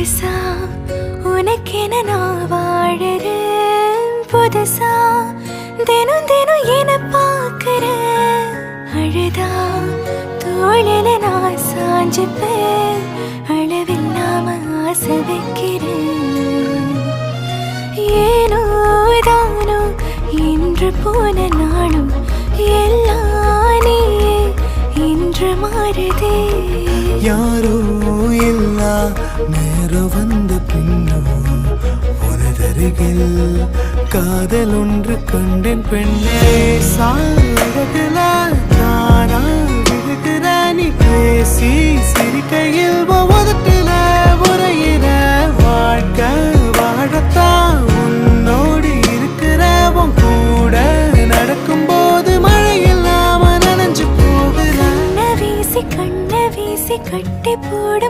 முழுசா உனக்கென நான் வாழறேன். புதுசா தினம் தினம் என பார்க்கிறேன். அழுதா தோளில நான் சாஞ்சுப்பேன். அளவில்லாம ஆசை வைக்கிறேன். ஏனோ தானோ இன்று போன நாளும் எல்லாம் நீயே இன்று மாறுதே. யாரோ இல்லா நேரம் வந்த பின்னோ உனதருகில் காதல் ஒன்று கண்டேன் பெண்ணே. சாரதில நானா விழுகிற நீ பேசி சிரிக்கையில் உதட்டுல உரையிற வாழ்க்கை வாழத்தான் உன்னோடு இருக்கிற உன் கூட நடக்கும் போது மழை இல்லாம நனைஞ்சு போகிற. கண்ண வீசி கட்டி போடு